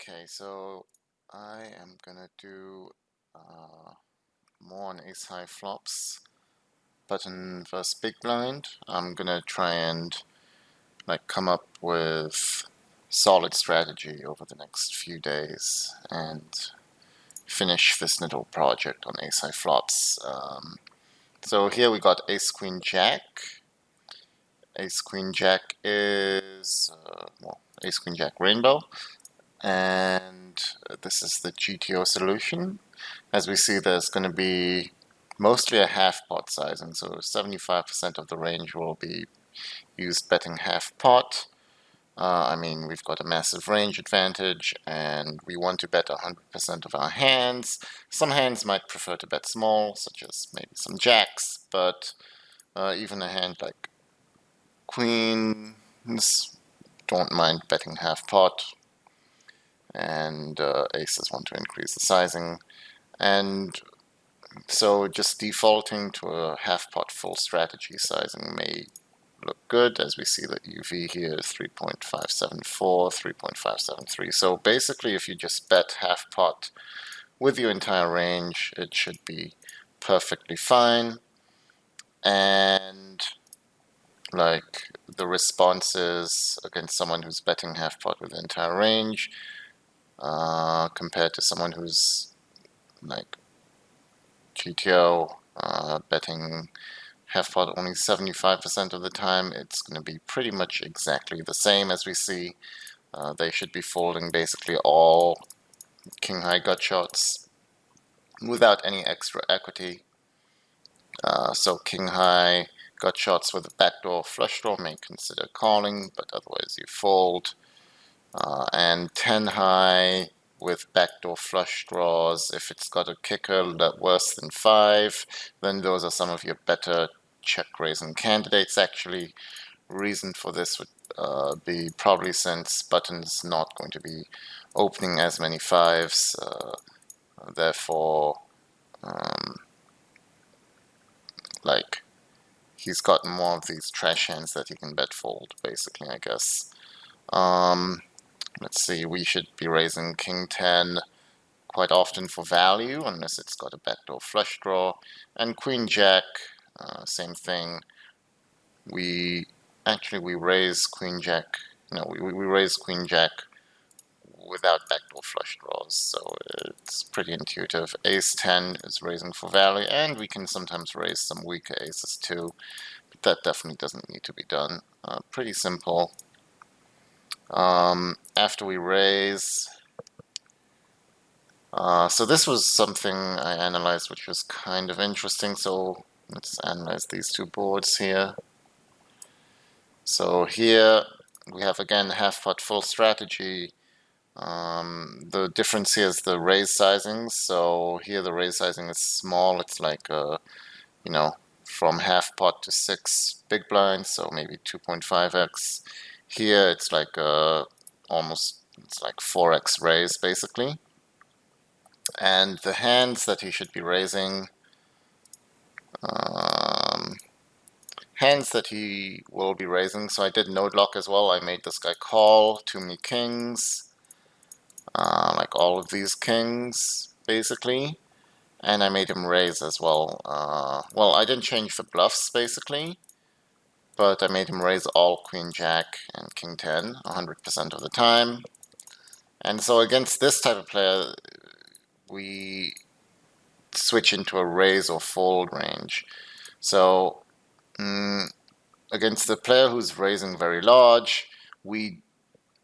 Okay, so I am gonna do more on ace high flops, button versus big blind. I'm gonna try and come up with solid strategy over the next few days and finish this little project on ace high flops. So here we got ace queen jack. Ace queen jack is ace queen jack rainbow. And this is the GTO solution. As we see, there's going to be mostly a half pot sizing, so 75% of the range will be used betting half pot. I mean, we've got a massive range advantage, and we want to bet 100% of our hands. Some hands might prefer to bet small, such as maybe some jacks, but even a hand like queens don't mind betting half pot, and aces want to increase the sizing. And so just defaulting to a half pot full strategy sizing may look good, as we see that UV here is 3.574, 3.573. So basically, if you just bet half pot with your entire range, it should be perfectly fine. And like the responses against someone who's betting half pot with the entire range, compared to someone who's like GTO betting half pot only 75% of the time, it's going to be pretty much exactly the same. As we see, they should be folding basically all king high gut shots without any extra equity. So king high gut shots with a backdoor flush draw may consider calling, but otherwise you fold. And 10 high with backdoor flush draws, if it's got a kicker that worse than 5, then those are some of your better check raising candidates. Actually, reason for this would be probably since button's not going to be opening as many 5s, therefore like he's got more of these trash hands that he can bet fold, basically, I guess. Let's see, we should be raising king 10 quite often for value, unless it's got a backdoor flush draw. And queen jack, same thing. We raise queen jack, we raise queen jack without backdoor flush draws, so it's pretty intuitive. Ace 10 is raising for value, and we can sometimes raise some weaker aces too, but that definitely doesn't need to be done. Pretty simple. After we raise, so this was something I analyzed which was kind of interesting, so let's analyze these two boards here. So here we have again half pot full strategy. The difference here is the raise sizing. So here the raise sizing is small. It's like from half pot to 6 big blinds, so maybe 2.5x. Here it's like it's like 4x raise basically. And the hands that he should be raising, so I did node lock as well. I made this guy call too many kings, like all of these kings basically, and I made him raise as well. Well, I didn't change the bluffs basically, but I made him raise all queen jack and king 10 100% of the time. And so against this type of player, we switch into a raise or fold range. So against the player who's raising very large,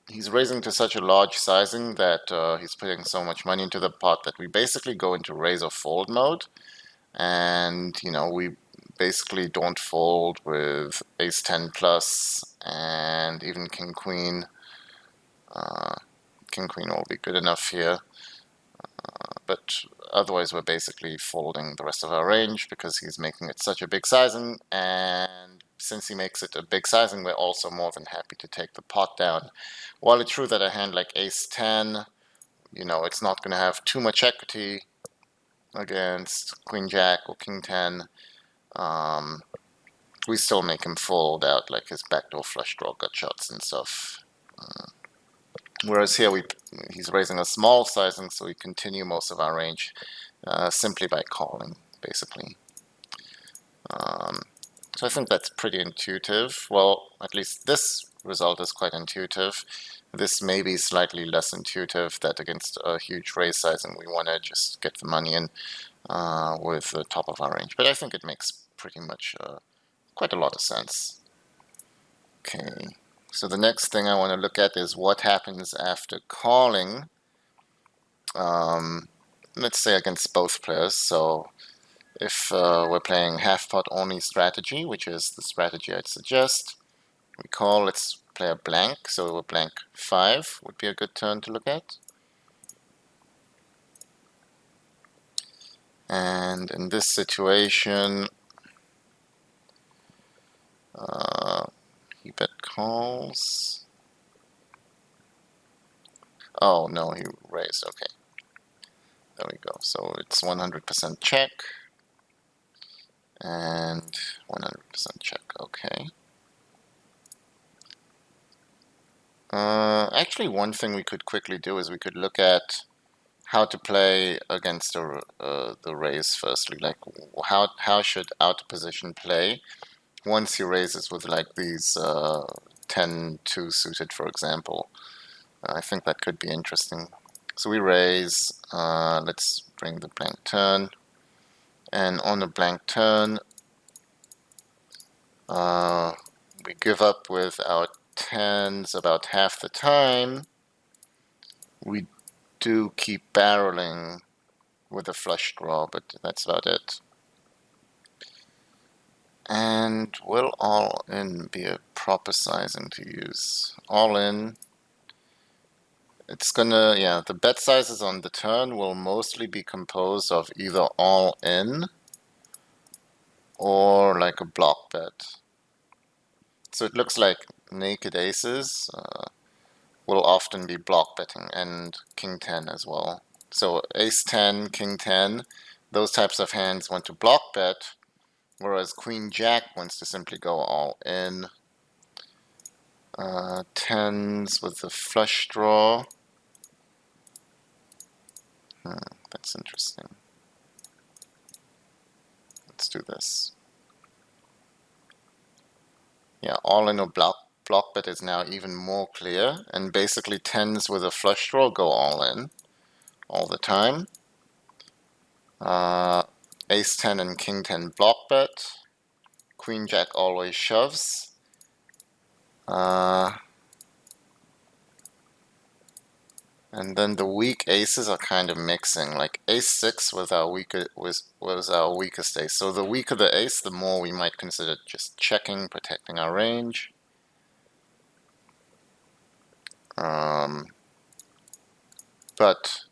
he's raising to such a large sizing that he's putting so much money into the pot that we basically go into raise or fold mode. And we basically don't fold with ace 10 plus and even king queen. King queen will be good enough here, but otherwise we're basically folding the rest of our range because he's making it such a big sizing. And since he makes it a big sizing, we're also more than happy to take the pot down. While it's true that a hand like ace 10, it's not going to have too much equity against queen jack or king 10, we still make him fold out like his backdoor flush draw gut shots and stuff. Whereas here we he's raising a small sizing, so we continue most of our range simply by calling, basically. So I think that's pretty intuitive. Well, at least this result is quite intuitive. This may be slightly less intuitive, that against a huge raise sizing we want to just get the money in with the top of our range. But I think it makes pretty much quite a lot of sense. Okay, so the next thing I want to look at is what happens after calling. Let's say against both players. So if we're playing half-pot only strategy, which is the strategy I'd suggest, we call, let's play a blank, so a blank 5 would be a good turn to look at. And in this situation, he bet calls. Oh no, he raised, okay. There we go, so it's 100% check. And 100% check, okay. Actually, one thing we could quickly do is we could look at how to play against the raise firstly. Like, how should out of position play once he raises with like these 10-2 suited, for example. I think that could be interesting. So we raise, let's bring the blank turn, and on the blank turn, we give up with our 10s about half the time. We do keep barreling with a flush draw, but that's about it. And will all in be a proper sizing to use? All in, it's gonna, yeah, the bet sizes on the turn will mostly be composed of either all in or like a block bet. So it looks like naked aces will often be block betting, and king 10 as well. So ace 10, king 10, those types of hands want to block bet, whereas queen jack wants to simply go all in. 10s with the flush draw. That's interesting. Let's do this. Yeah, all in or block bet is now even more clear, and basically 10s with a flush draw go all in all the time. Ace 10 and king 10 block bet. Queen jack always shoves. And then the weak aces are kind of mixing, like ace 6 was our weakest ace. So the weaker the ace, the more we might consider just checking, protecting our range. But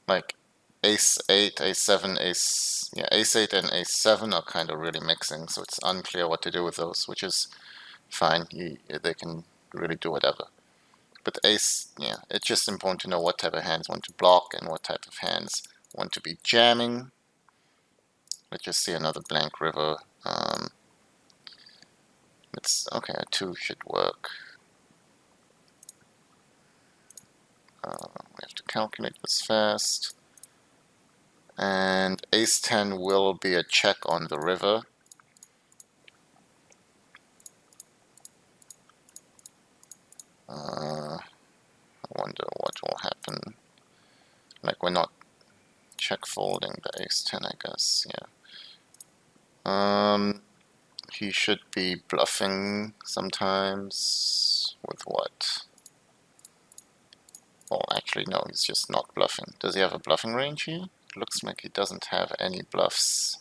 like ace 8, ace 7, ace 8 and ace 7 are kind of really mixing, so it's unclear what to do with those, which is fine. They can really do whatever. But ace, yeah, it's just important to know what type of hands want to block and what type of hands want to be jamming. Let's just see another blank river. Okay, a 2 should work. We have to calculate this fast. And ace 10 will be a check on the river. I wonder what will happen. Like, we're not check folding the ace 10, I guess, yeah. He should be bluffing sometimes. With what? Well, actually, no, he's just not bluffing. Does he have a bluffing range here? It looks like he doesn't have any bluffs.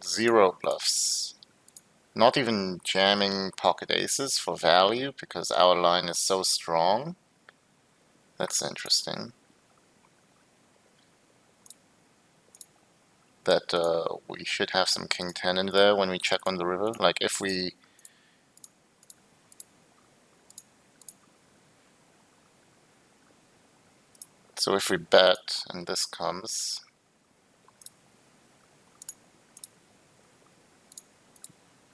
Zero bluffs. Not even jamming pocket aces for value because our line is so strong. That's interesting. That we should have some king 10 in there when we check on the river. Like if we bet and this comes,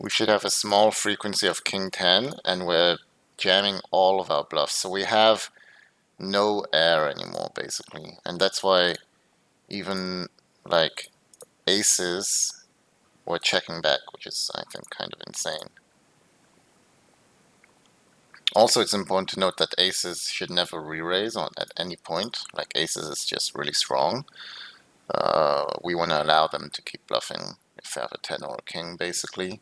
we should have a small frequency of king 10, and we're jamming all of our bluffs. So we have no air anymore, basically. And that's why even like aces were checking back, which is, I think, kind of insane. Also, it's important to note that aces should never re-raise at any point. Like aces is just really strong. We want to allow them to keep bluffing if they have a 10 or a king, basically.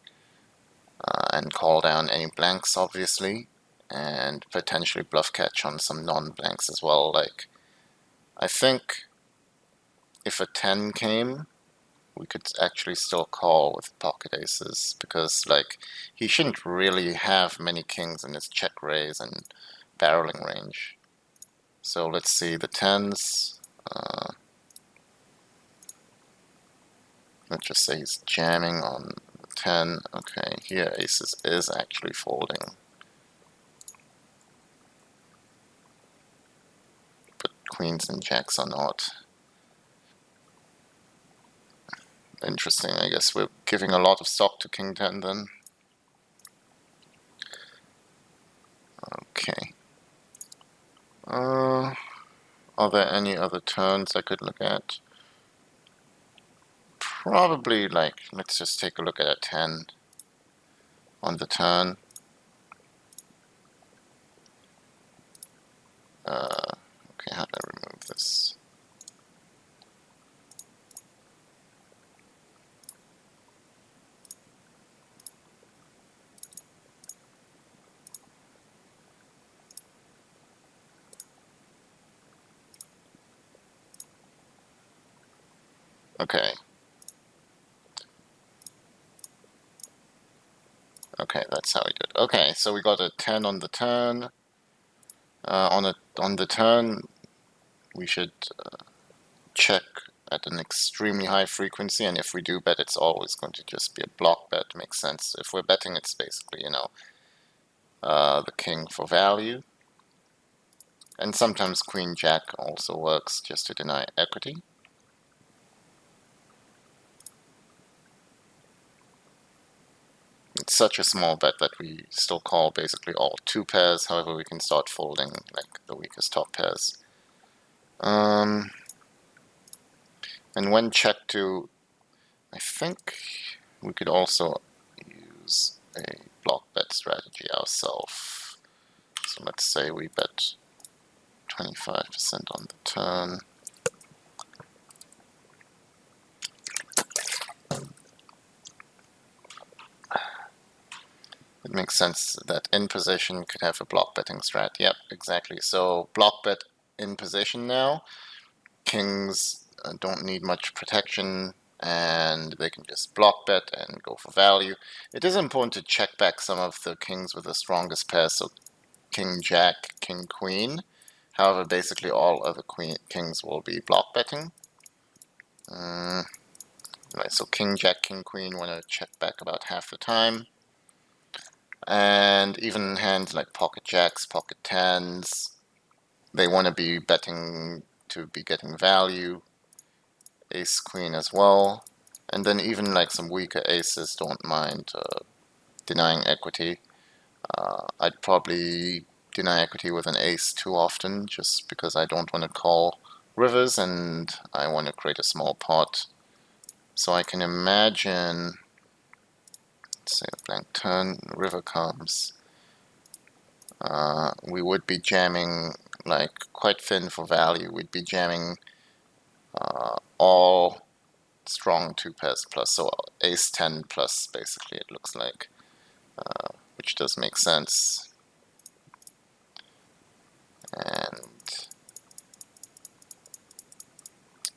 And call down any blanks, obviously. And potentially bluff catch on some non-blanks as well. Like, I think if a 10 came, we could actually still call with pocket aces, because like he shouldn't really have many kings in his check raise and barreling range. So let's see the 10s. Let's just say he's jamming on the 10. Okay, here aces is actually folding, but queens and jacks are not. Interesting. I guess we're giving a lot of stock to king 10 then. Okay. Are there any other turns I could look at? Probably, like, let's just take a look at a 10 on the turn. Okay, how do I remove this? Okay. Okay, that's how we do it. Okay, so we got a 10 on the turn. On the turn, we should check at an extremely high frequency, and if we do bet, it's always going to just be a block bet. Makes sense. If we're betting, it's basically, the king for value. And sometimes queen jack also works just to deny equity. It's such a small bet that we still call basically all two pairs. However, we can start folding like the weakest top pairs. And when check to, I think we could also use a block bet strategy ourselves. So let's say we bet 25% on the turn. It makes sense that in position could have a block betting strat. Yep, exactly. So block bet in position now. Kings don't need much protection, and they can just block bet and go for value. It is important to check back some of the kings with the strongest pairs, so king jack, king queen. However, basically all other kings will be block betting. Right, so king jack, king queen want to check back about half the time. And even hands like pocket jacks, pocket tens, they want to be betting to be getting value. Ace queen as well. And then even like some weaker aces don't mind denying equity. I'd probably deny equity with an ace too often, just because I don't want to call rivers and I want to create a small pot. So I can imagine, let's say a blank turn, river comes. We would be jamming like quite thin for value. We'd be jamming all strong two pairs plus, so ace 10 plus basically it looks like, which does make sense. And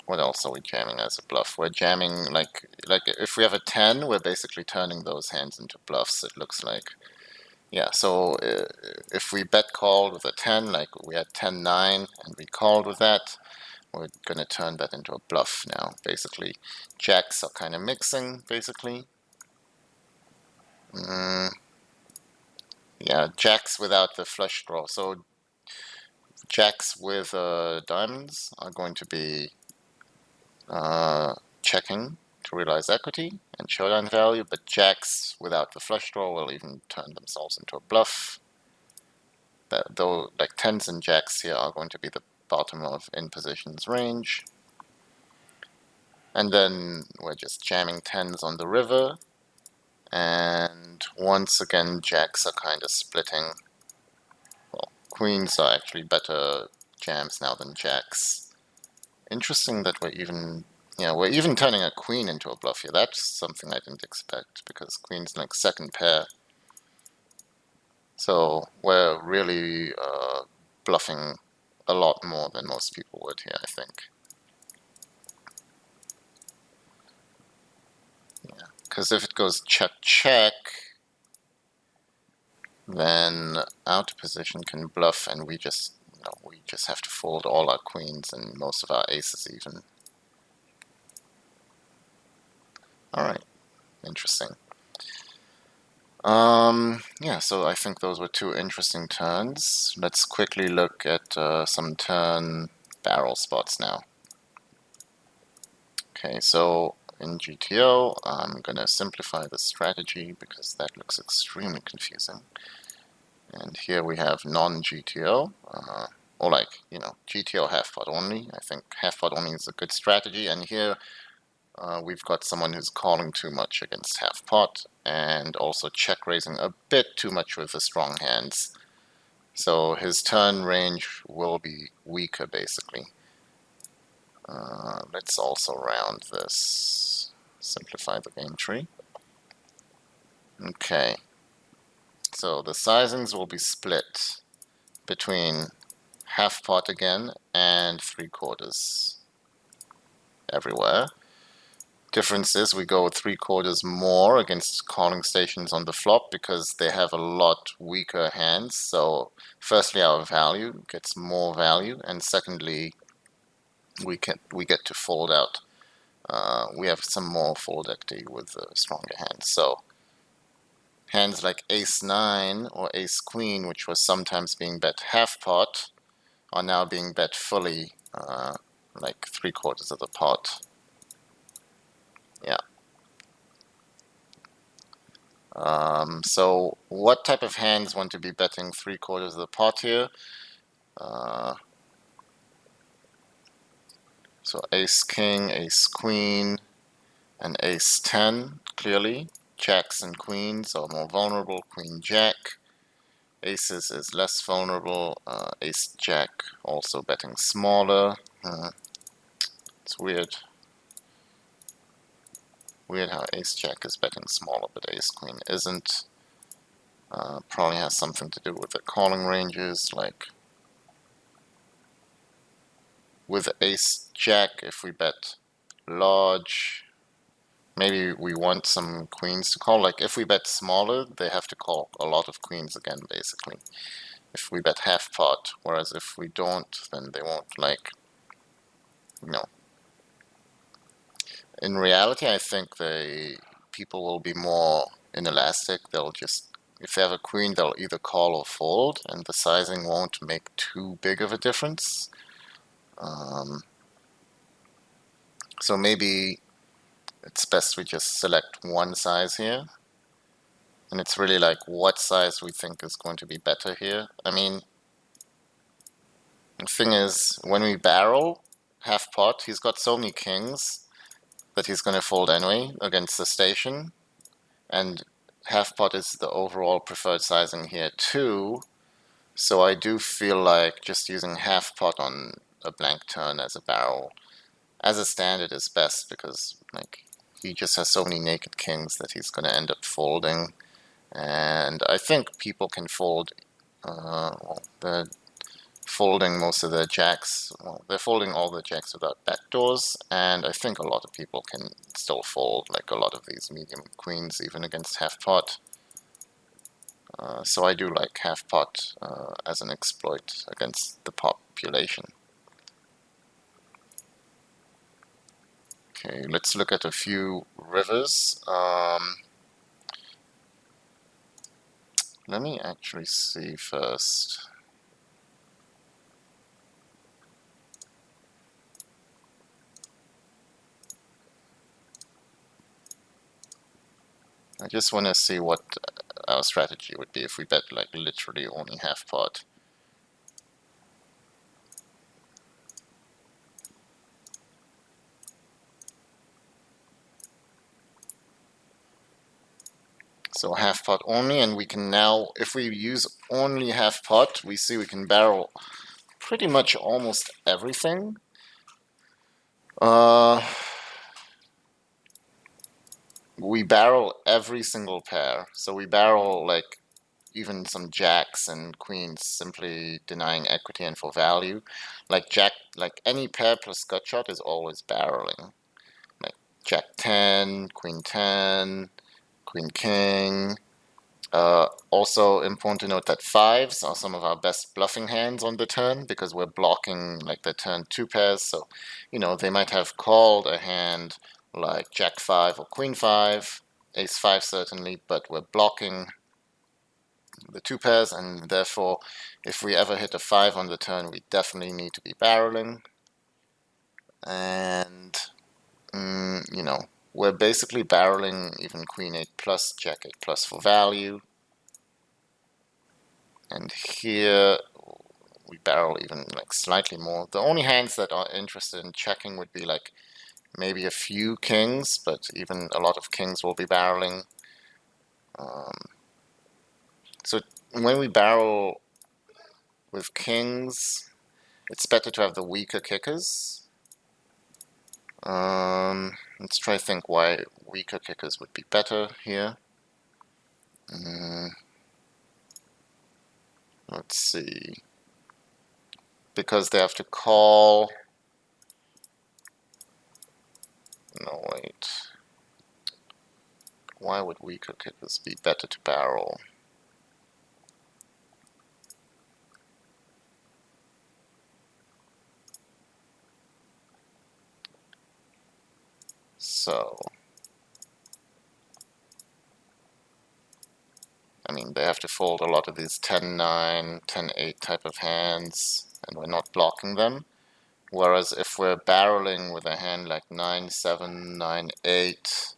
what else are we jamming as a bluff? We're jamming like if we have a 10, we're basically turning those hands into bluffs, it looks like. Yeah, so if we bet called with a 10, like we had 10-9 and we called with that, we're going to turn that into a bluff now, basically. Jacks are kind of mixing, basically. Yeah, jacks without the flush draw. So jacks with diamonds are going to be checking, to realize equity and showdown value, but jacks without the flush draw will even turn themselves into a bluff. Though, like, tens and jacks here are going to be the bottom of in positions range. And then we're just jamming tens on the river. And once again, jacks are kind of splitting. Well, queens are actually better jams now than jacks. Interesting that we're even turning a queen into a bluff here. That's something I didn't expect, because queen's like second pair. So we're really bluffing a lot more than most people would here, I think. Yeah, because if it goes check, then out of position can bluff, and we just have to fold all our queens and most of our aces even. All right, interesting. Yeah, so I think those were two interesting turns. Let's quickly look at some turn barrel spots now. Okay, so in GTO, I'm gonna simplify the strategy because that looks extremely confusing. And here we have non-GTO, or like, GTO half-pot only. I think half-pot only is a good strategy, and here we've got someone who's calling too much against half-pot, and also check-raising a bit too much with the strong hands. So his turn range will be weaker, basically. Let's also round this, simplify the game tree. Okay, so the sizings will be split between half-pot again and three-quarters everywhere. Difference is we go 3/4 more against calling stations on the flop because they have a lot weaker hands. So firstly, our value gets more value, and secondly, we get to fold out. We have some more fold equity with stronger hands. So hands like ace-9 or ace-queen, which was sometimes being bet half-pot, are now being bet fully, like 3/4 of the pot. Yeah. So what type of hands want to be betting 3/4 of the pot here? So ace-king, ace-queen, and ace-10, clearly. Jacks and queens are more vulnerable. Queen-jack. Aces is less vulnerable. Ace-jack also betting smaller. It's weird. Weird how ace-jack is betting smaller, but ace-queen isn't. Probably has something to do with the calling ranges, like with ace-jack, if we bet large, maybe we want some queens to call. Like if we bet smaller, they have to call a lot of queens again, basically. If we bet half-pot, whereas if we don't, then they won't, like, In reality, I think people will be more inelastic. They'll just, if they have a queen, they'll either call or fold, and the sizing won't make too big of a difference. So maybe it's best we just select one size here. And it's really like what size we think is going to be better here. I mean, the thing is, when we barrel half pot, he's got so many kings that he's going to fold anyway against the station. And half pot is the overall preferred sizing here too. So I do feel like just using half pot on a blank turn as a barrel as a standard is best, because like he just has so many naked kings that he's going to end up folding. And I think people can fold, they're folding most of their jacks, they're folding all the jacks without backdoors, and I think a lot of people can still fold, like a lot of these medium queens, even against half pot. So I do like half pot as an exploit against the population. Okay, let's look at a few rivers. Let me actually see first. I just want to see what our strategy would be if we bet like literally only half pot. So half pot only, and we can now, if we use only half pot, we see we can barrel pretty much almost everything. We barrel every single pair. So we barrel like even some jacks and queens, simply denying equity and for value. Like jack, like any pair plus gut shot is always barreling. Like jack 10, queen 10, queen king. Also important to note that fives are some of our best bluffing hands on the turn because we're blocking like the turn two pairs. So, you know, they might have called a hand like jack five or queen five, ace five certainly, but we're blocking the two pairs, and therefore, if we ever hit a five on the turn, we definitely need to be barreling. And, you know, we're basically barreling even queen eight plus, jack eight plus for value. And here we barrel even like slightly more. The only hands that are interested in checking would be like maybe a few kings, but even a lot of kings will be barreling. So when we barrel with kings, it's better to have the weaker kickers. Let's try to think why weaker kickers would be better here. Let's see. Because they have to call. No, wait. Why would weaker kickers be better to barrel? So, I mean, they have to fold a lot of these 10-9, 10-8 type of hands, and we're not blocking them. Whereas if we're barreling with a hand like 9-7, 9-8,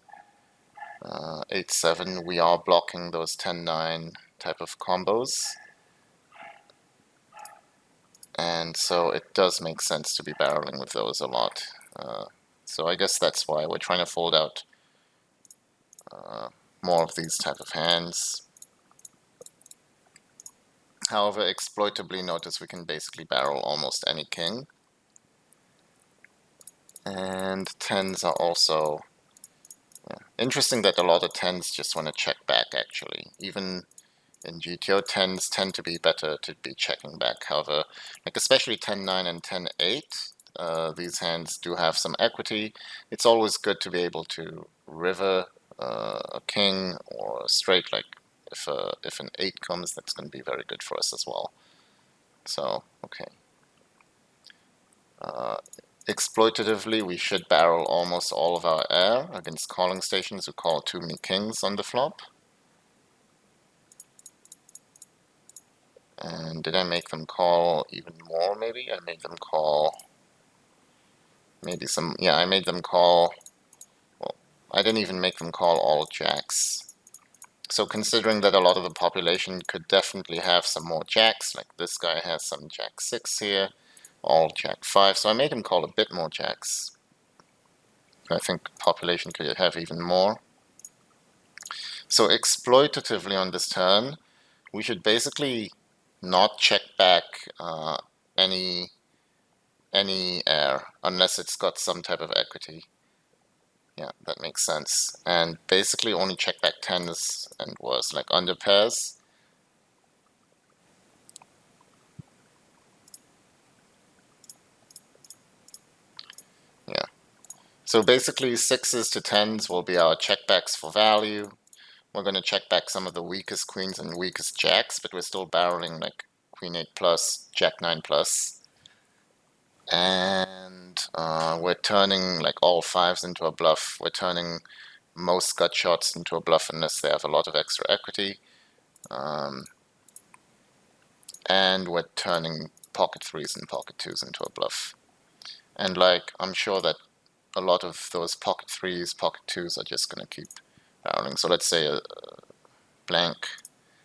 8-7, we are blocking those 10-9 type of combos. And so it does make sense to be barreling with those a lot. So I guess that's why we're trying to fold out more of these type of hands. However, exploitably, notice we can basically barrel almost any king. And tens are also interesting that a lot of tens just want to check back, actually. Even in GTO, tens tend to be better to be checking back. However, like especially 10-9 and 10-8, these hands do have some equity. It's always good to be able to river a king or a straight, like if an 8 comes, that's going to be very good for us as well. So, okay. Exploitatively, we should barrel almost all of our air against calling stations who call too many kings on the flop. And did I make them call even more, maybe? I made them call maybe some, yeah, I made them call, well, I didn't even make them call all jacks. So considering that a lot of the population could definitely have some more jacks, like this guy has some jack 6 here, all jack 5, so I made him call a bit more jacks. I think population could have even more. So exploitatively on this turn, we should basically not check back any air unless it's got some type of equity. Yeah, that makes sense. And basically only check back tens and worse, like under pairs. Yeah. So basically sixes to tens will be our checkbacks for value. We're going to check back some of the weakest queens and weakest jacks, but we're still barreling like queen 8 plus, jack 9 plus. And we're turning like all fives into a bluff. We're turning most gut shots into a bluff unless they have a lot of extra equity. And we're turning pocket threes and pocket twos into a bluff. And like, I'm sure that a lot of those pocket threes, pocket twos are just going to keep barreling. So let's say a blank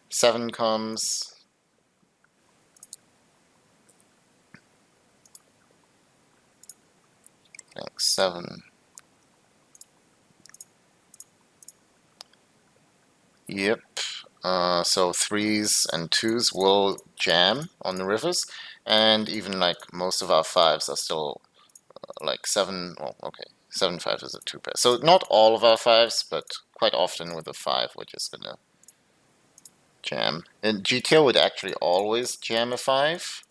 7 comes. Blank 7. Yep. So 3s and 2s will jam on the rivers, and even like most of our 5s are still like 7. Well, okay, 7 5 is a 2 pair. So not all of our 5s, but quite often with a 5, we're just gonna jam. And GTO would actually always jam a 5.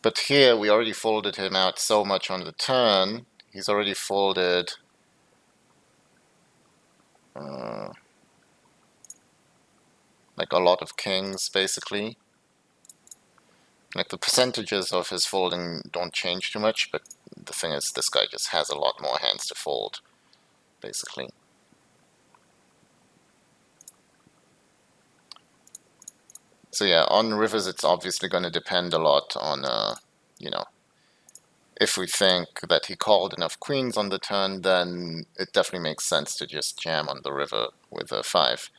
But here we already folded him out so much on the turn. He's already folded like a lot of kings, basically. Like the percentages of his folding don't change too much, but the thing is, this guy just has a lot more hands to fold, basically. So yeah, on rivers, it's obviously going to depend a lot on, you know, if we think that he called enough queens on the turn, then it definitely makes sense to just jam on the river with a 5.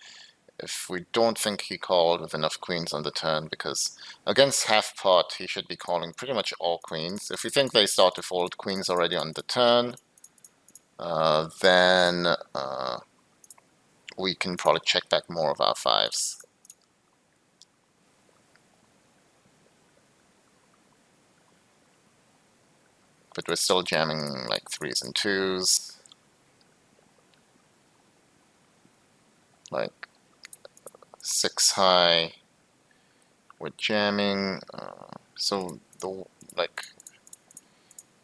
If we don't think he called with enough queens on the turn, because against half pot he should be calling pretty much all queens. If we think they start to fold queens already on the turn, then we can probably check back more of our 5s. But we're still jamming like 3s and 2s. Like 6 high, we're jamming. So the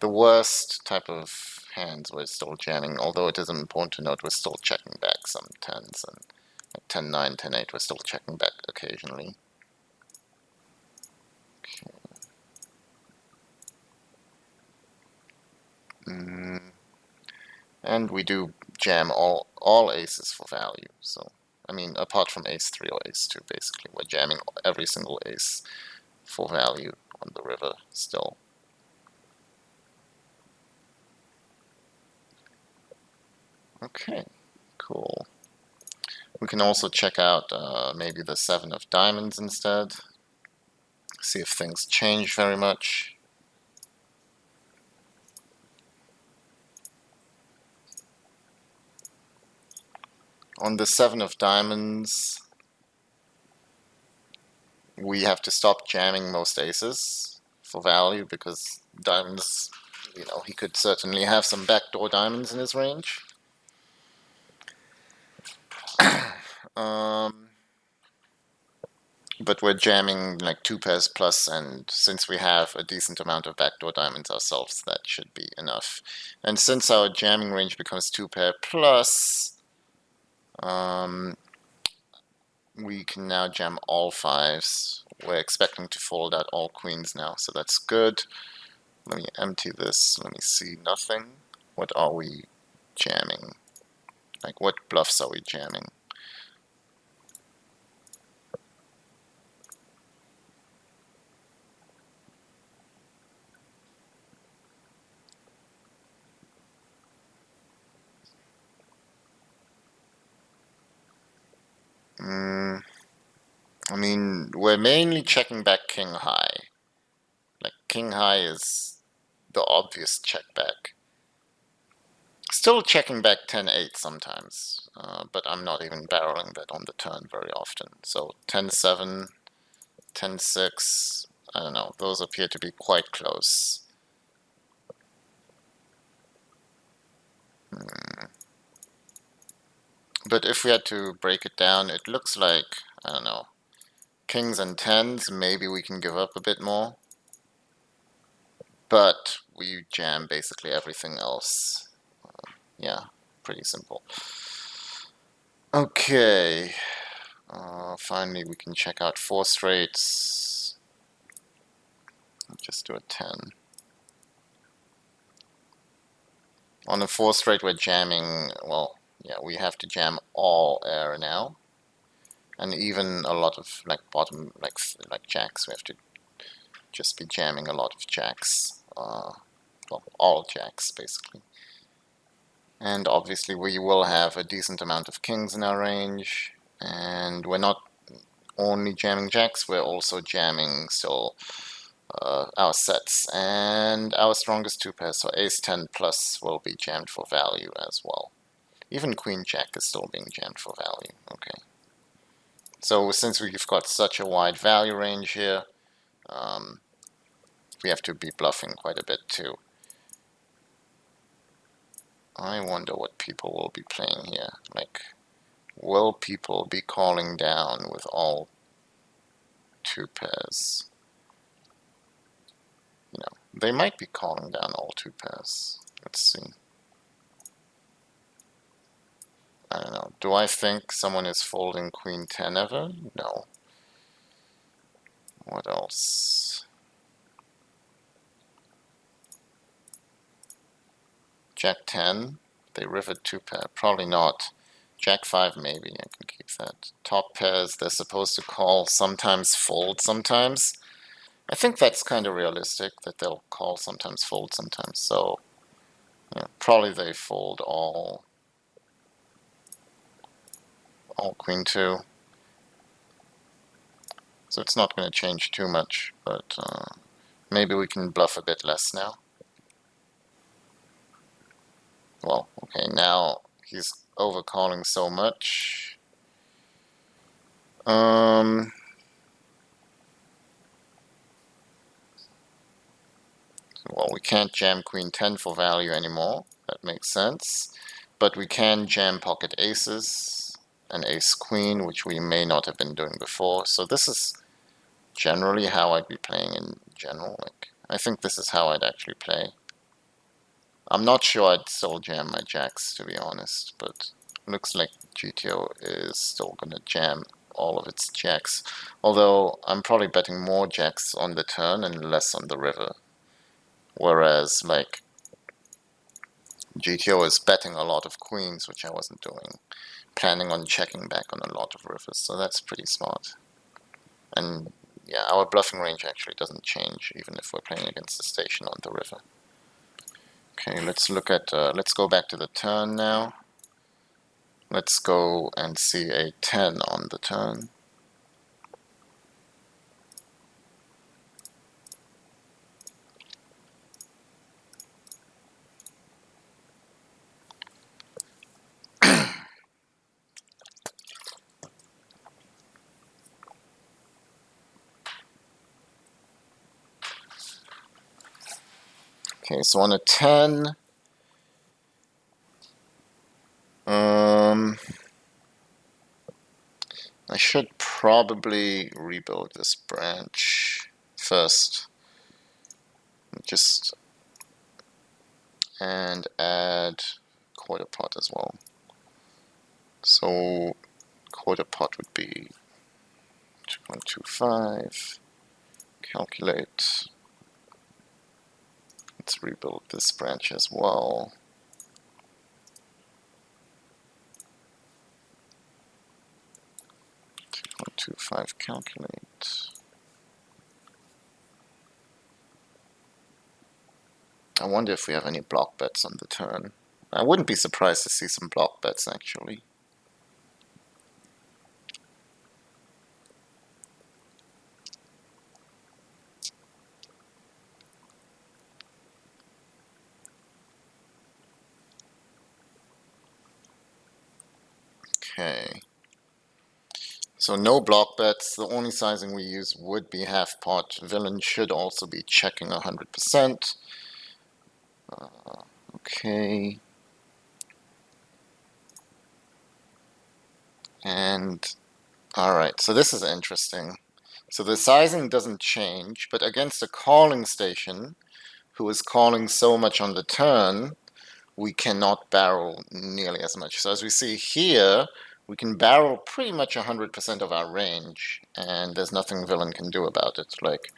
worst type of hands we're still jamming, although it is important to note we're still checking back some 10s, and like 10-9, 10-8 we're still checking back occasionally. Okay. And we do jam all aces for value, so I mean apart from ace 3 or ace 2, basically we're jamming every single ace for value on the river still. Okay, cool. We can also check out maybe the 7 of diamonds instead. See if things change very much. On the 7 of diamonds, we have to stop jamming most aces for value because diamonds, you know, he could certainly have some backdoor diamonds in his range. But we're jamming like 2 pairs plus, and since we have a decent amount of backdoor diamonds ourselves, that should be enough. And since our jamming range becomes 2 pair plus, we can now jam all 5s. We're expecting to fold out all queens now, so that's good. Let me empty this. Let me see. Nothing. What are we jamming? Like, what bluffs are we jamming? I mean, we're mainly checking back king high. Like, king high is the obvious check back. Still checking back 10-8 sometimes, but I'm not even barreling that on the turn very often. So 10-7, 10-6, I don't know, those appear to be quite close. But if we had to break it down, it looks like, I don't know, kings and 10s, maybe we can give up a bit more. But we jam basically everything else. Yeah, pretty simple. Okay. Finally, we can check out 4 straights. Just do a 10. On the 4 straight, we're jamming, well, yeah, we have to jam all air now. And even a lot of, like, bottom, like jacks, we have to just be jamming a lot of jacks. Well, all jacks, basically. And obviously we will have a decent amount of kings in our range, and we're not only jamming jacks, we're also jamming still our sets, and our strongest two pairs, so ace 10 plus will be jammed for value as well. Even queen jack is still being jammed for value. Okay. So since we've got such a wide value range here, we have to be bluffing quite a bit too. I wonder what people will be playing here. Like, will people be calling down with all two pairs? You know, they might be calling down all two pairs. Let's see. I don't know. Do I think someone is folding queen 10 ever? No. What else? Jack 10. They rivered two pair. Probably not. Jack 5 maybe. I can keep that. Top pairs, they're supposed to call, sometimes fold sometimes. I think that's kind of realistic, that they'll call sometimes, fold sometimes. So, yeah, probably they fold all queen 2. So it's not going to change too much, but maybe we can bluff a bit less now. Well, okay, now he's overcalling so much. Well, we can't jam queen 10 for value anymore. That makes sense. But we can jam pocket aces and ace queen, which we may not have been doing before. So this is generally how I'd be playing in general. Like, I think this is how I'd actually play. I'm not sure I'd still jam my jacks, to be honest, but looks like GTO is still gonna jam all of its jacks. Although I'm probably betting more jacks on the turn and less on the river. Whereas, like, GTO is betting a lot of queens, which I wasn't doing. Planning on checking back on a lot of rivers, so that's pretty smart. And yeah, our bluffing range actually doesn't change, even if we're playing against the station on the river. Okay, let's look at, let's go back to the turn now. Let's go and see a 10 on the turn. Okay, so on a 10, I should probably rebuild this branch first. And add quarter pot as well. So quarter pot would be 2.25. Calculate. Let's rebuild this branch as well. .25 calculate. I wonder if we have any block bets on the turn. I wouldn't be surprised to see some block bets actually. Okay. So no block bets. The only sizing we use would be half pot. Villain should also be checking 100%. Okay. And alright, so this is interesting. So the sizing doesn't change, but against a calling station who is calling so much on the turn, we cannot barrel nearly as much. So as we see here, we can barrel pretty much 100% of our range, and there's nothing villain can do about it. Like,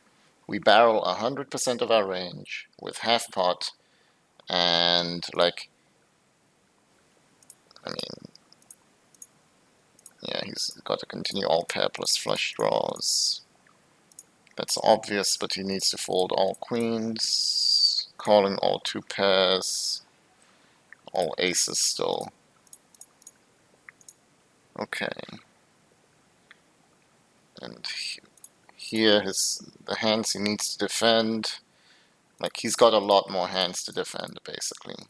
we barrel 100% of our range with half pot, and like, I mean, yeah, he's got to continue all pair plus flush draws. That's obvious, but he needs to fold all queens, calling all two pairs, all aces still. Okay. And here the hands he needs to defend, like he's got a lot more hands to defend basically.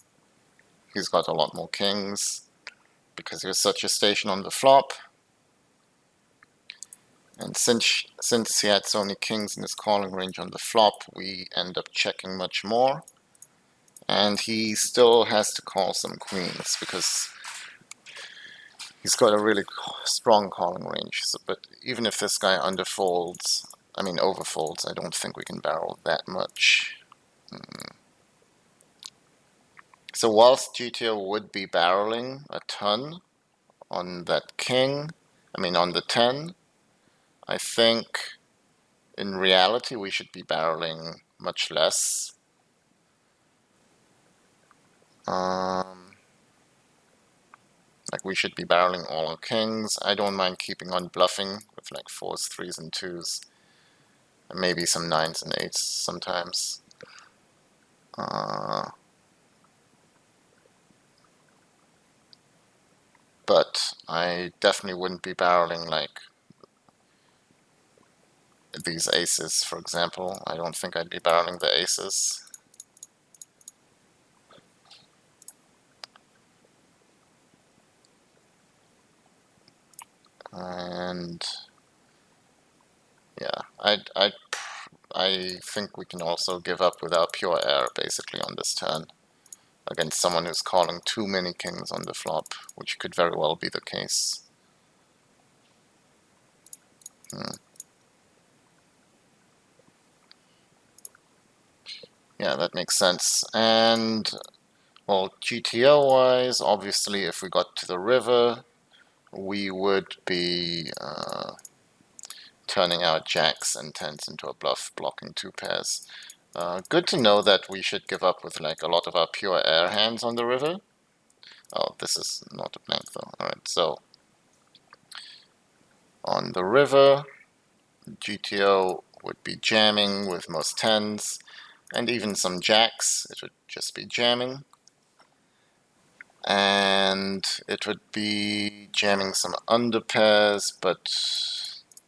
He's got a lot more kings because there's such a station on the flop. And since he had so many kings in his calling range on the flop, we end up checking much more. And he still has to call some queens because he's got a really strong calling range. So, but even if this guy overfolds, I don't think we can barrel that much. So whilst GTO would be barreling a ton on that king, on the 10, I think in reality we should be barreling much less. Like we should be barreling all our kings. I don't mind keeping on bluffing with like 4s, 3s, and 2s. And maybe some 9s and 8s sometimes. But I definitely wouldn't be barreling like these aces, for example. I don't think I'd be barreling the aces. And yeah, I think we can also give up with our pure air basically on this turn against someone who's calling too many kings on the flop, which could very well be the case. Yeah, that makes sense. And well, GTO wise, obviously if we got to the river, we would be turning our jacks and 10s into a bluff, blocking 2 pairs. Good to know that we should give up with like a lot of our pure air hands on the river. Oh, this is not a blank though. Alright, so on the river, GTO would be jamming with most 10s and even some jacks. It would just be jamming. And it would be jamming some under pairs, but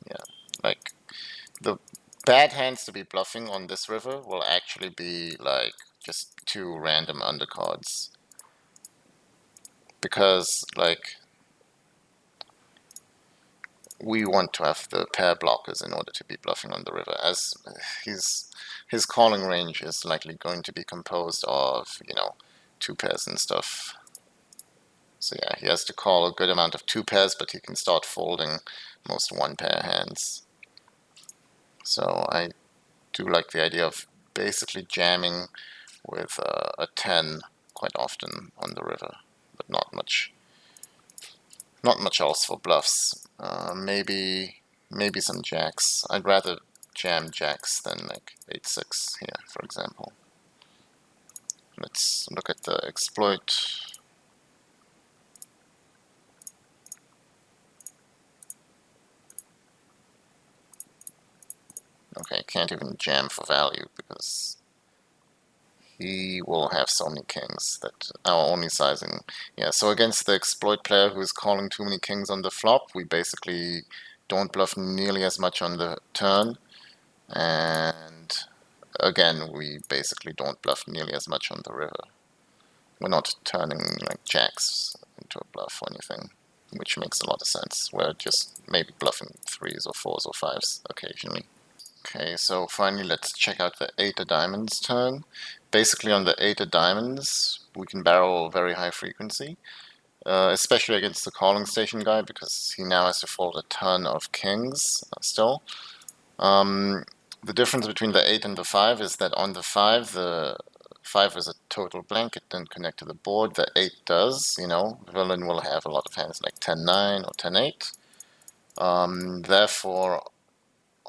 yeah, like the bad hands to be bluffing on this river will actually be like just 2 random undercards. Because like we want to have the pair blockers in order to be bluffing on the river, as his calling range is likely going to be composed of, 2 pairs and stuff. So yeah, he has to call a good amount of 2 pairs, but he can start folding most 1 pair hands. So I do like the idea of basically jamming with a 10 quite often on the river, but not much else for bluffs. Maybe some jacks. I'd rather jam jacks than like 8-6 here, for example. Let's look at the exploit. Okay, can't even jam for value because he will have so many kings that our only sizing. Yeah, so against the exploit player who is calling too many kings on the flop, we basically don't bluff nearly as much on the turn. And again, we basically don't bluff nearly as much on the river. We're not turning like jacks into a bluff or anything, which makes a lot of sense. We're just maybe bluffing 3s or 4s or 5s occasionally. Okay, so finally let's check out the 8 of diamonds turn. Basically on the 8 of diamonds, we can barrel very high frequency, especially against the calling station guy, because he now has to fold a ton of kings still. The difference between the 8 and the 5 is that on the 5 is a total blank, it didn't connect to the board. The 8 does, villain will have a lot of hands like 10-9 or 10-8. Therefore,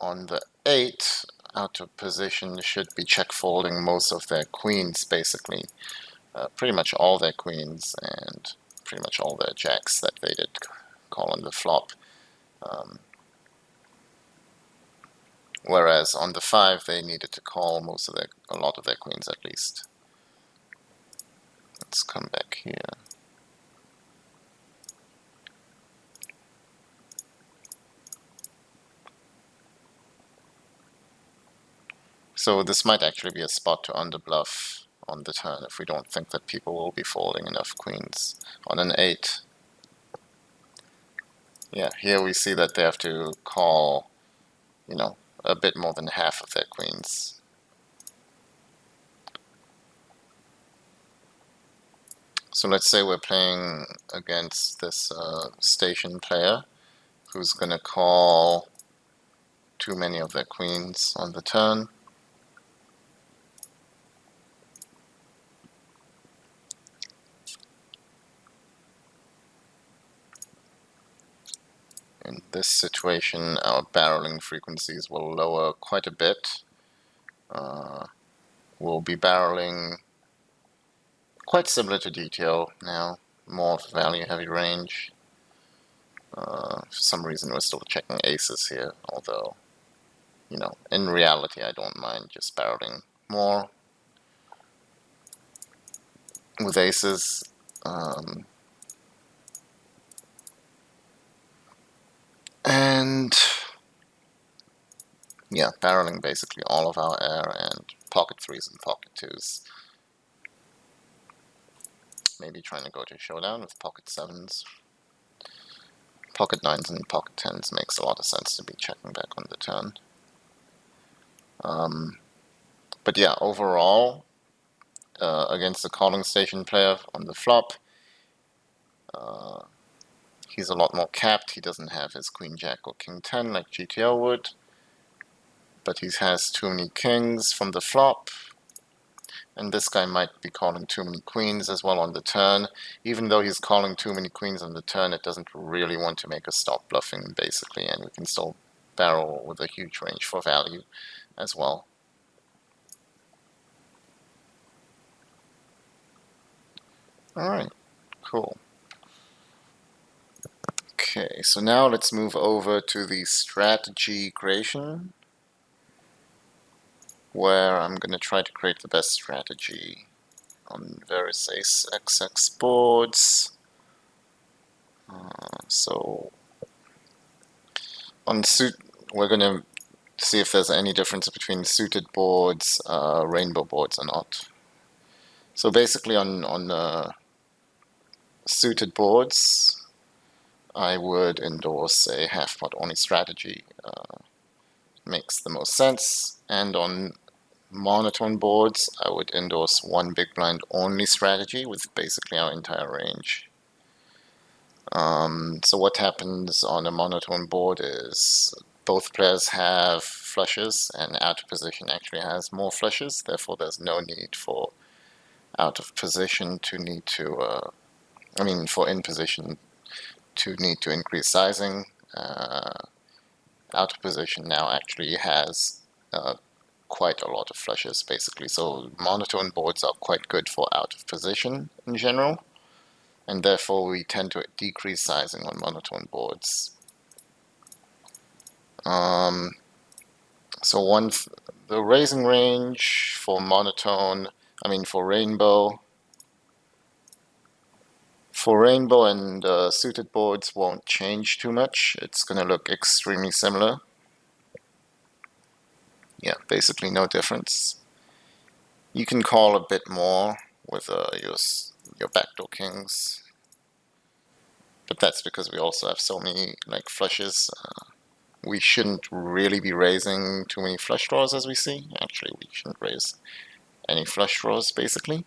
on the 8, out of position should be check folding most of their queens, basically. Pretty much all their queens and pretty much all their jacks that they did call on the flop. Whereas on the 5, they needed to call a lot of their queens at least. Let's come back here. So this might actually be a spot to underbluff on the turn if we don't think that people will be folding enough queens. On an 8, yeah, here we see that they have to call, you know, a bit more than half of their queens. So let's say we're playing against this station player who's going to call too many of their queens on the turn. In this situation, our barreling frequencies will lower quite a bit. We'll be barreling quite similar to detail now, more of value heavy range. For some reason we're still checking aces here, although, you know, in reality I don't mind just barreling more with aces. And yeah, barreling basically all of our air and pocket 3s and pocket 2s. Maybe trying to go to showdown with pocket 7s. Pocket 9s and pocket 10s makes a lot of sense to be checking back on the turn. But yeah, overall, against the calling station player on the flop, he's a lot more capped. He doesn't have his queen jack or king 10 like GTL would, but he has too many kings from the flop. And this guy might be calling too many queens as well on the turn. Even though he's calling too many queens on the turn, it doesn't really want to make us stop bluffing, basically, and we can still barrel with a huge range for value as well. Alright, cool. Okay, so now let's move over to the strategy creation, where I'm going to try to create the best strategy on various Ace XX boards. So on suit, we're going to see if there's any difference between suited boards, rainbow boards or not. So basically on suited boards, I would endorse a half-pot only strategy. Makes the most sense. And on monotone boards, I would endorse one big blind only strategy with basically our entire range. So what happens on a monotone board is both players have flushes and out of position actually has more flushes, therefore there's no need for out of position to need to, for in position to need to increase sizing. Out of position now actually has quite a lot of flushes basically, so monotone boards are quite good for out of position in general, and therefore we tend to decrease sizing on monotone boards. So the raising range for monotone, for rainbow and suited boards won't change too much. It's going to look extremely similar. Yeah, basically no difference. You can call a bit more with your backdoor kings, but that's because we also have so many flushes. We shouldn't really be raising too many flush draws as we see. Actually, we shouldn't raise any flush draws basically.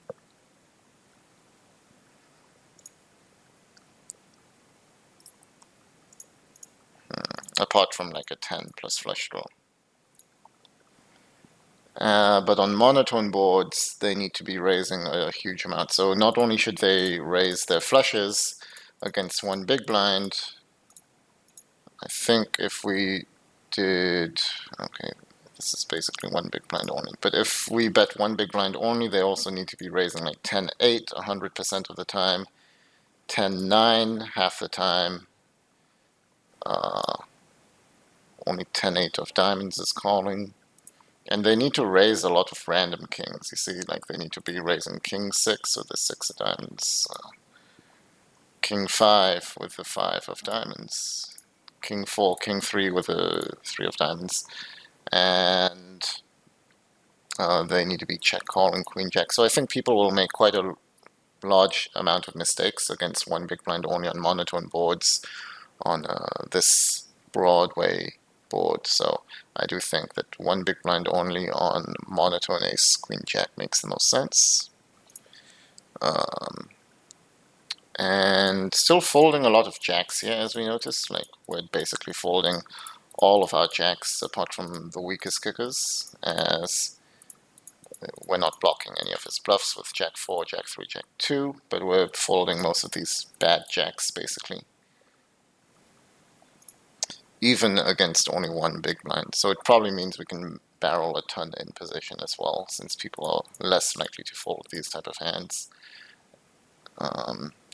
Apart from a 10 plus flush draw. But on monotone boards, they need to be raising a huge amount. So not only should they raise their flushes against one big blind, I think if we did, okay, this is basically one big blind only, but if we bet one big blind only, they also need to be raising 10-8 100% of the time, 10-9 half the time, only 10-8 of diamonds is calling. And they need to raise a lot of random kings. You see, like they need to be raising king 6 with the 6 of diamonds, king 5 with the 5 of diamonds, king 4, king 3 with the 3 of diamonds, and they need to be check calling queen jack. So I think people will make quite a large amount of mistakes against one big blind only on monotone boards on this Broadway board. So I do think that one big blind only on monotone ace queen jack makes the most sense. And still folding a lot of jacks here, as we noticed. Like we're basically folding all of our jacks apart from the weakest kickers, as we're not blocking any of his bluffs with jack 4, jack 3, jack 2, but we're folding most of these bad jacks basically, even against only one big blind. So it probably means we can barrel a ton in position as well, since people are less likely to fold these type of hands.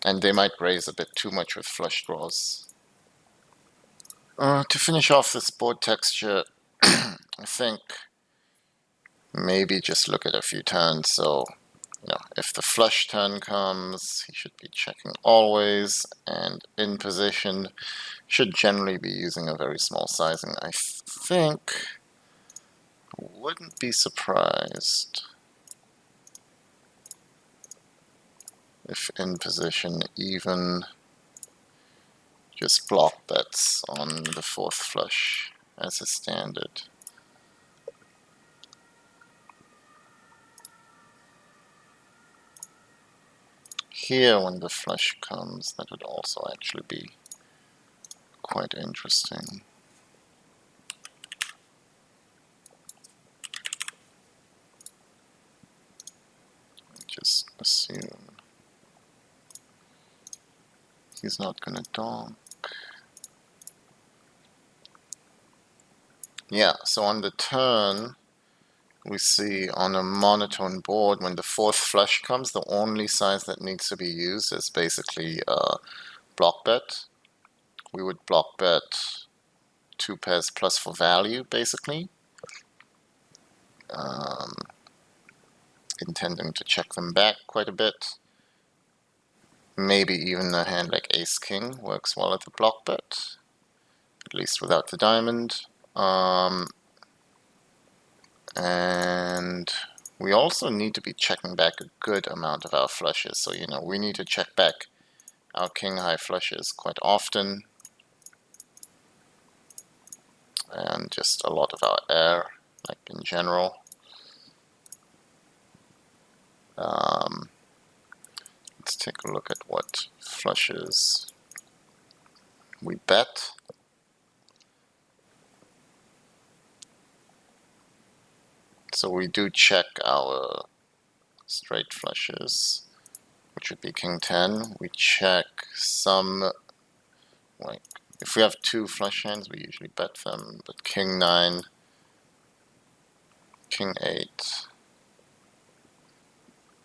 And they might raise a bit too much with flush draws. To finish off this board texture, I think maybe just look at a few turns. So, if the flush turn comes, he should be checking always, and in position should generally be using a very small sizing. I think, wouldn't be surprised if in position even just block bets on the 4th flush as a standard. Here, when the flush comes, that would also actually be quite interesting. Just assume he's not gonna donk. Yeah, so on the turn, we see on a monotone board, when the 4th flush comes, the only size that needs to be used is basically block bet. We would block bet 2 pairs plus for value, basically, intending to check them back quite a bit. Maybe even a hand like ace king works well at the block bet, at least without the diamond. And we also need to be checking back a good amount of our flushes. So, we need to check back our king high flushes quite often, and just a lot of our air, like in general. Let's take a look at what flushes we bet. So we do check our straight flushes, which would be king 10. We check some, like, if we have 2 flush hands, we usually bet them, but king 9, king 8.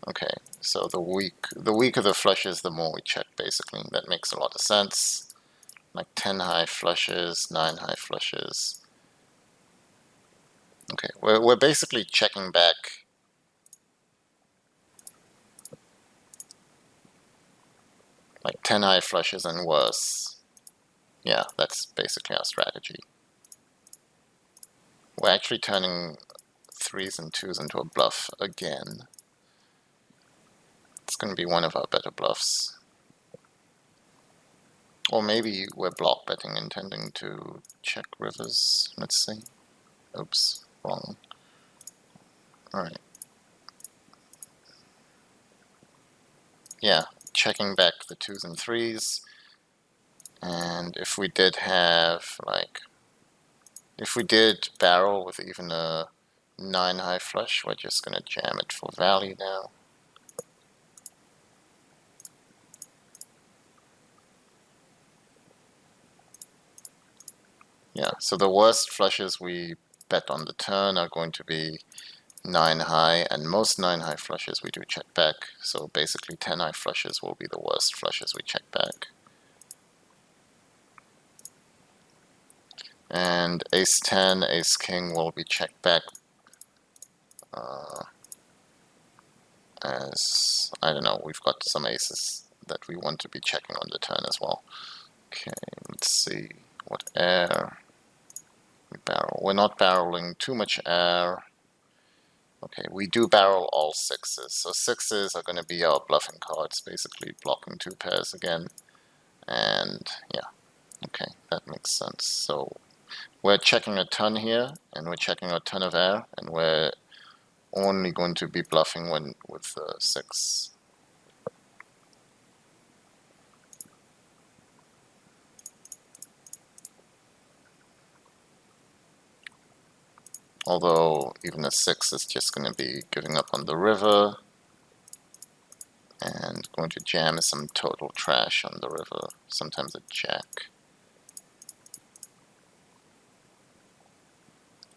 Okay, so the weaker the flushes, the more we check, basically. That makes a lot of sense. Like 10 high flushes, 9 high flushes. Okay, we're basically checking back like 10 high flushes and worse. Yeah, that's basically our strategy. We're actually turning 3s and 2s into a bluff again. It's going to be one of our better bluffs. Or maybe we're block betting, intending to check rivers. Let's see. Oops, wrong. Alright. Yeah, checking back the 2s and 3s. And if we did have, like, if we did barrel with even a 9 high flush, we're just going to jam it for value now. Yeah, so the worst flushes we bet on the turn are going to be 9 high, and most 9 high flushes we do check back. So basically 10 high flushes will be the worst flushes we check back. And ace 10, ace king will be checked back as, I don't know, we've got some aces that we want to be checking on the turn as well. Okay, let's see what air we barrel. We're not barreling too much air. Okay, we do barrel all sixes. So sixes are going to be our bluffing cards, basically blocking two pairs again. And yeah, okay, that makes sense. So we're checking a ton here, and we're checking a ton of air, and we're only going to be bluffing when with six. Although even a six is just going to be giving up on the river and going to jam some total trash on the river, sometimes a jack.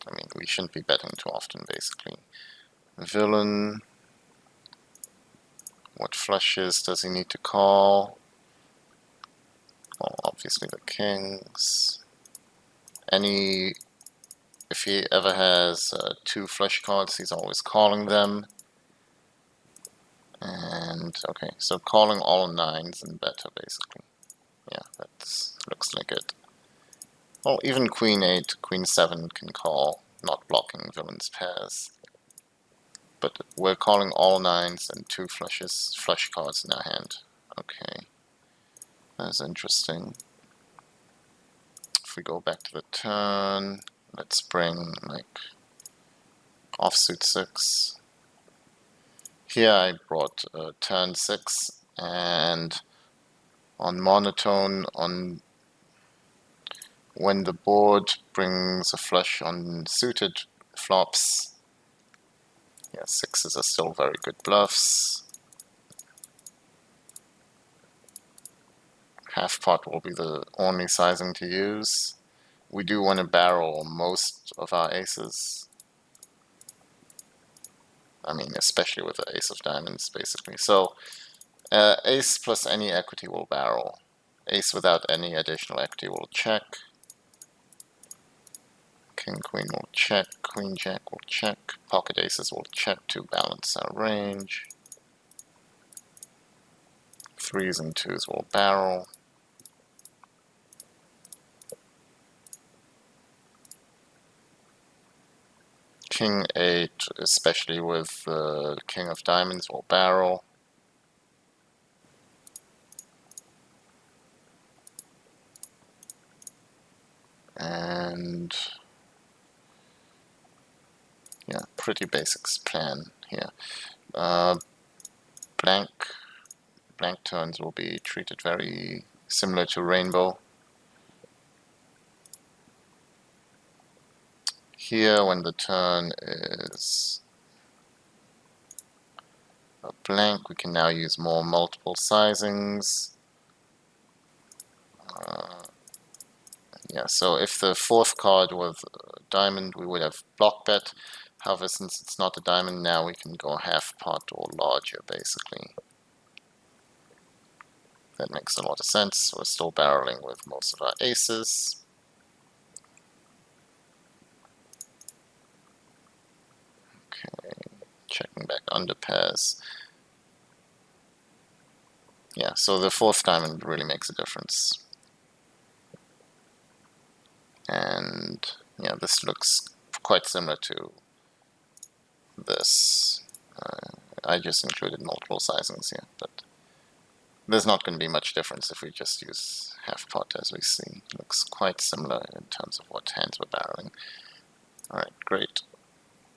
I mean, we shouldn't be betting too often, basically. Villain, what flushes does he need to call? Well, obviously the kings. If he ever has two flush cards, he's always calling them. And, okay, so calling all nines and better, basically. Yeah, that looks like it. Well, even queen 8, queen 7 can call, not blocking villain's pairs. But we're calling all nines and two flush cards in our hand. Okay, that's interesting. If we go back to the turn, let's bring like offsuit 6. Here I brought turn 6, and on monotone, when the board brings a flush on suited flops, yeah, 6s are still very good bluffs. Half pot will be the only sizing to use. We do want to barrel most of our aces. I mean, especially with the ace of diamonds, basically. So, ace plus any equity will barrel. Ace without any additional equity will check. King, queen will check. Queen, jack will check. Pocket aces will check to balance our range. 3s and 2s will barrel. King 8, especially with the king of diamonds, will barrel. And yeah, pretty basic plan here. Blank turns will be treated very similar to rainbow. Here, when the turn is a blank, we can now use more multiple sizings. Yeah, so if the fourth card was a diamond, we would have block bet. However, since it's not a diamond, now we can go half pot or larger, basically. That makes a lot of sense. We're still barreling with most of our aces. Okay, checking back under pairs. Yeah, so the fourth diamond really makes a difference. And yeah, this looks quite similar to this. I just included multiple sizings here, but there's not going to be much difference if we just use half pot as we see. It looks quite similar in terms of what hands we're barreling. Alright, great.